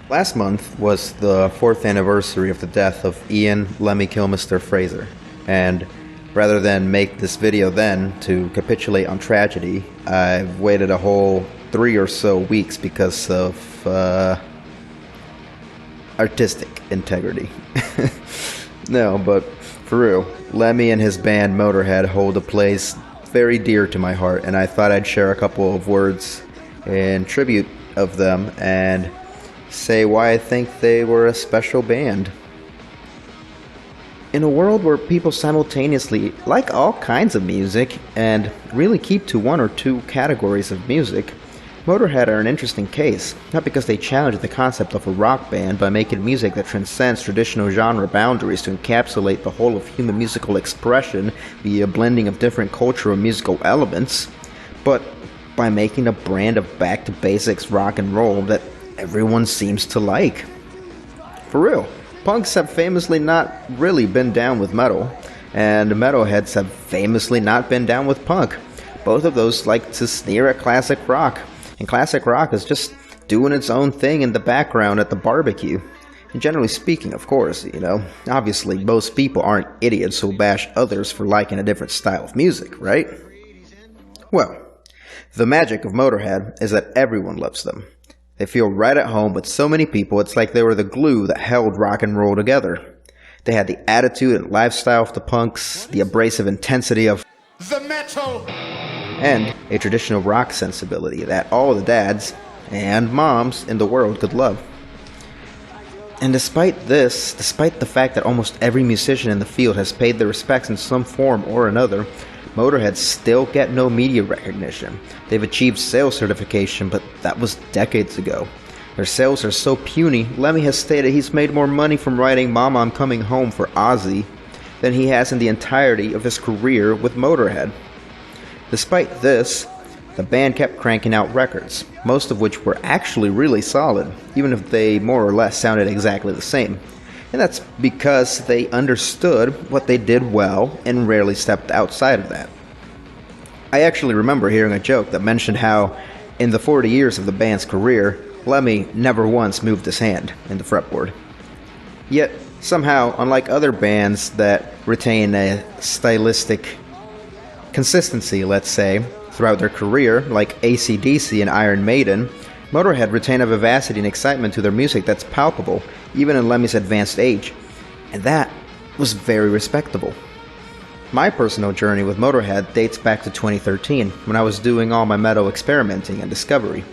Last month was the 4th anniversary of the death of Ian Lemmy Kilmister Fraser, and rather than make this video then to capitulate on tragedy, I've waited a whole 3 or so weeks because of artistic integrity. No, but for real, Lemmy and his band Motörhead hold a place very dear to my heart, and I thought I'd share a couple of words in tribute of them and say why I think they were a special band. In a world where people simultaneously like all kinds of music and really keep to one or two categories of music, Motörhead are an interesting case, not because they challenge the concept of a rock band by making music that transcends traditional genre boundaries to encapsulate the whole of human musical expression via a blending of different cultural musical elements, but by making a brand of back-to-basics rock and roll that everyone seems to like. For real, punks have famously not really been down with metal, and metalheads have famously not been down with punk. Both of those like to sneer at classic rock, and classic rock is just doing its own thing in the background at the barbecue. And generally speaking, of course, obviously most people aren't idiots who bash others for liking a different style of music, right? Well, the magic of Motörhead is that everyone loves them. They feel right at home with so many people, it's like they were the glue that held rock and roll together. They had the attitude and lifestyle of the punks, the abrasive intensity of the metal, and a traditional rock sensibility that all the dads and moms in the world could love. And despite the fact that almost every musician in the field has paid their respects in some form or another, Motörhead still get no media recognition. They've achieved sales certification, but that was decades ago. Their sales are so puny, Lemmy has stated he's made more money from writing Mama I'm Coming Home for Ozzy than he has in the entirety of his career with Motörhead. Despite this, the band kept cranking out records, most of which were actually really solid, even if they more or less sounded exactly the same. And that's because they understood what they did well and rarely stepped outside of that. I actually remember hearing a joke that mentioned how, in the 40 years of the band's career, Lemmy never once moved his hand in the fretboard. Yet, somehow, unlike other bands that retain a stylistic consistency, let's say, throughout their career, like AC/DC and Iron Maiden, Motörhead retain a vivacity and excitement to their music that's palpable, even in Lemmy's advanced age, and that was very respectable. My personal journey with Motörhead dates back to 2013, when I was doing all my metal experimenting and discovery.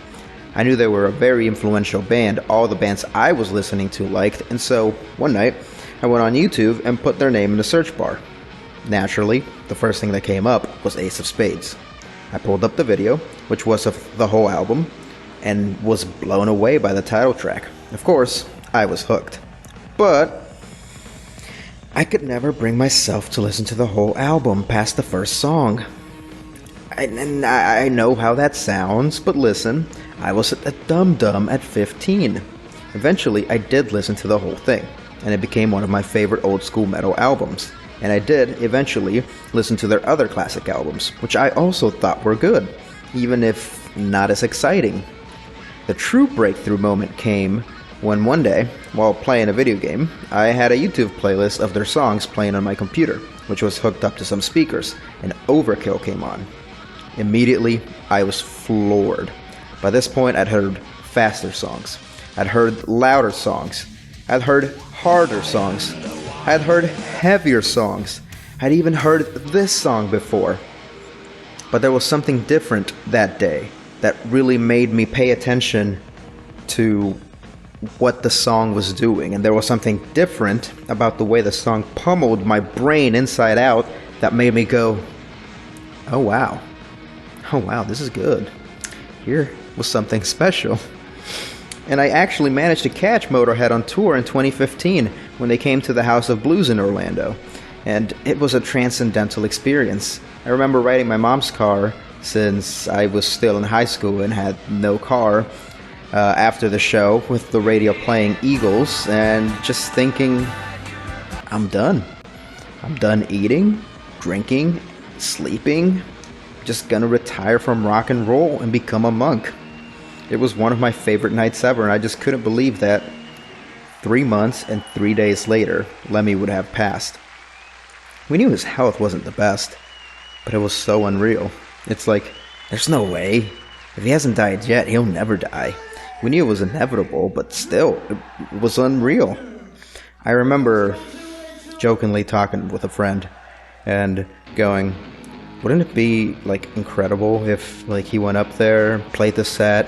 I knew they were a very influential band all the bands I was listening to liked, and so, one night, I went on YouTube and put their name in the search bar. Naturally, the first thing that came up was Ace of Spades. I pulled up the video, which was of the whole album, and was blown away by the title track. Of course, I was hooked. But I could never bring myself to listen to the whole album past the first song. I know how that sounds, but listen, I was a dum-dum at 15. Eventually, I did listen to the whole thing, and it became one of my favorite old-school metal albums. And I did, eventually, listen to their other classic albums, which I also thought were good, even if not as exciting. The true breakthrough moment came when one day, while playing a video game, I had a YouTube playlist of their songs playing on my computer, which was hooked up to some speakers, and Overkill came on. Immediately, I was floored. By this point, I'd heard faster songs. I'd heard louder songs. I'd heard harder songs. I'd heard heavier songs. I'd even heard this song before. But there was something different that day that really made me pay attention to what the song was doing. And there was something different about the way the song pummeled my brain inside out that made me go, oh wow, this is good. Here was something special. And I actually managed to catch Motörhead on tour in 2015 when they came to the House of Blues in Orlando. And it was a transcendental experience. I remember riding my mom's car since I was still in high school and had no car after the show with the radio playing Eagles and just thinking, I'm done. I'm done eating, drinking, sleeping. Just gonna retire from rock and roll and become a monk. It was one of my favorite nights ever, and I just couldn't believe that 3 months and 3 days later, Lemmy would have passed. We knew his health wasn't the best, but it was so unreal. It's like, there's no way. If he hasn't died yet, he'll never die. We knew it was inevitable, but still, it was unreal. I remember jokingly talking with a friend and going, wouldn't it be like incredible if like he went up there, played the set,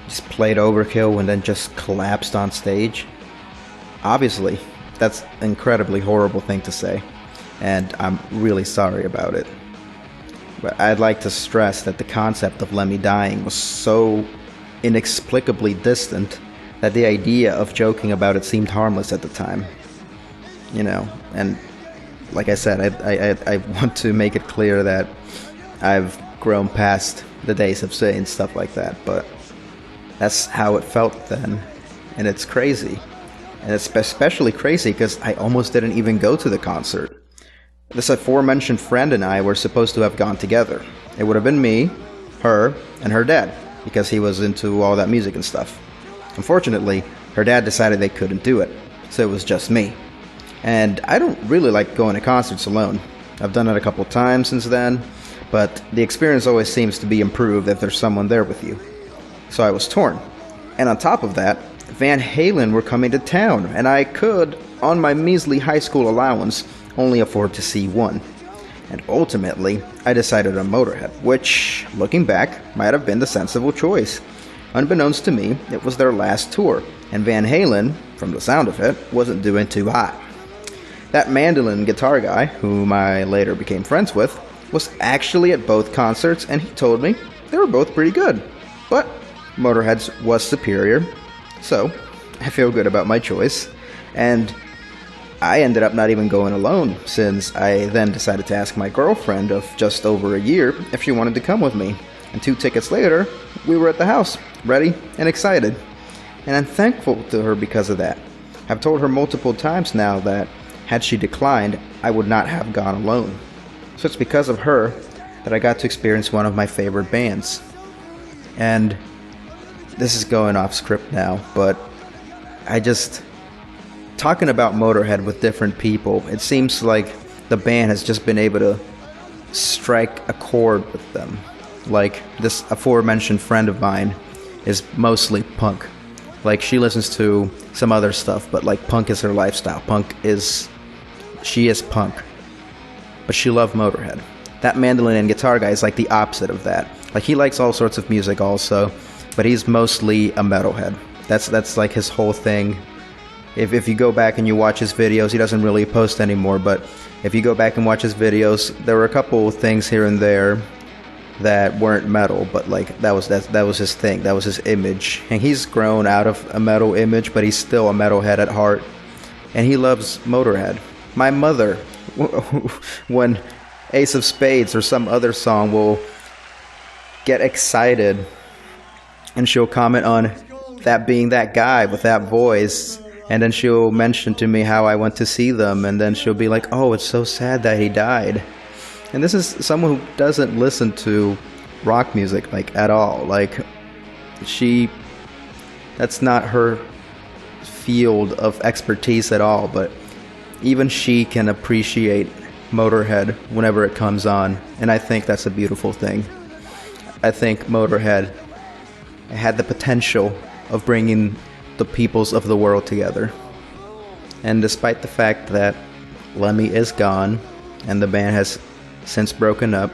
just played Overkill, and then just collapsed on stage? Obviously, that's an incredibly horrible thing to say, and I'm really sorry about it. But I'd like to stress that the concept of Lemmy dying was so inexplicably distant that the idea of joking about it seemed harmless at the time. You know, and like I said, I want to make it clear that I've grown past the days of saying stuff like that, but that's how it felt then, and it's crazy. And it's especially crazy because I almost didn't even go to the concert. This aforementioned friend and I were supposed to have gone together. It would have been me, her, and her dad, because he was into all that music and stuff. Unfortunately, her dad decided they couldn't do it, so it was just me. And I don't really like going to concerts alone. I've done it a couple times since then, but the experience always seems to be improved if there's someone there with you. So I was torn. And on top of that, Van Halen were coming to town, and I could, on my measly high school allowance, only afford to see one. And ultimately, I decided on Motörhead, which, looking back, might have been the sensible choice. Unbeknownst to me, it was their last tour, and Van Halen, from the sound of it, wasn't doing too hot. That mandolin guitar guy, whom I later became friends with, was actually at both concerts, and he told me they were both pretty good. But Motörhead's was superior, so I feel good about my choice. And I ended up not even going alone, since I then decided to ask my girlfriend of just over a year if she wanted to come with me. And 2 tickets later, we were at the house, ready and excited. And I'm thankful to her because of that. I've told her multiple times now that had she declined, I would not have gone alone. So it's because of her that I got to experience one of my favorite bands. And this is going off script now, but talking about Motörhead with different people, it seems like the band has just been able to strike a chord with them. Like, this aforementioned friend of mine is mostly punk. Like, she listens to some other stuff, but like, punk is her lifestyle. She is punk. But she loved Motörhead. That mandolin and guitar guy is like the opposite of that. Like, he likes all sorts of music also, but he's mostly a metalhead. That's like his whole thing. If you go back and you watch his videos, he doesn't really post anymore, but if you go back and watch his videos, there were a couple things here and there that weren't metal, but like that was his thing, that was his image. And he's grown out of a metal image, but he's still a metalhead at heart, and he loves Motörhead. My mother, when Ace of Spades or some other song will get excited, and she'll comment on that being that guy with that voice, and then she'll mention to me how I went to see them, and then she'll be like, oh, it's so sad that he died. And this is someone who doesn't listen to rock music, like, at all. Like, that's not her field of expertise at all, but even she can appreciate Motörhead whenever it comes on, and I think that's a beautiful thing. I think Motörhead had the potential of bringing the peoples of the world together. And despite the fact that Lemmy is gone and the band has since broken up,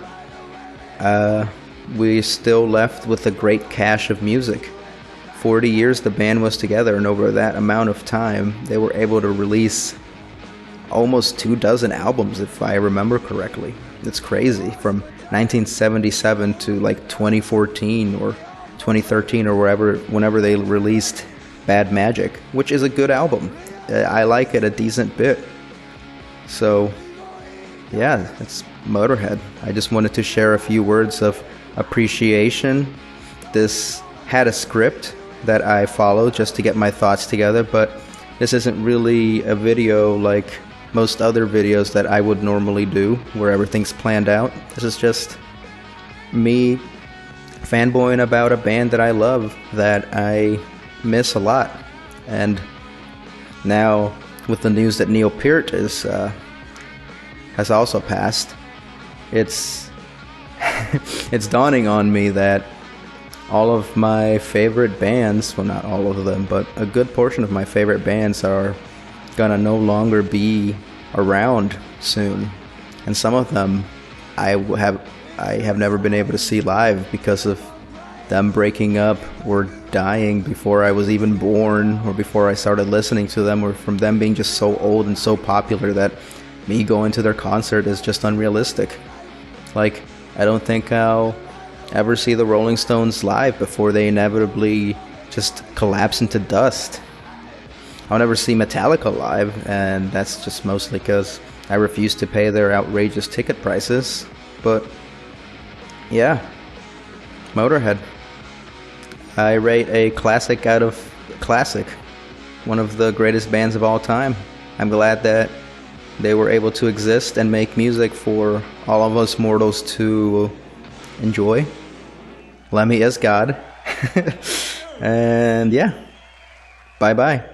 we still left with a great cache of music. 40 years the band was together, and over that amount of time they were able to release almost 24 albums, if I remember correctly. It's crazy. From 1977 to like 2014 or 2013 or whenever they released Bad Magic, which is a good album. I like it a decent bit. So yeah, it's Motörhead. I just wanted to share a few words of appreciation. This had a script that I followed just to get my thoughts together, but this isn't really a video like most other videos that I would normally do, where everything's planned out. This is just me fanboying about a band that I love, that I miss a lot. And now, with the news that Neil Peart has also passed, it's it's dawning on me that all of my favorite bands, well, not all of them, but a good portion of my favorite bands are gonna no longer be around soon. And some of them I have never been able to see live because of them breaking up or dying before I was even born, or before I started listening to them, or from them being just so old and so popular that me going to their concert is just unrealistic. Like, I don't think I'll ever see the Rolling Stones live before they inevitably just collapse into dust. I'll never see Metallica live, and that's just mostly because I refuse to pay their outrageous ticket prices. But yeah, Motorhead. I rate a classic out of classic. One of the greatest bands of all time. I'm glad that they were able to exist and make music for all of us mortals to enjoy. Lemmy is God. And yeah, bye-bye.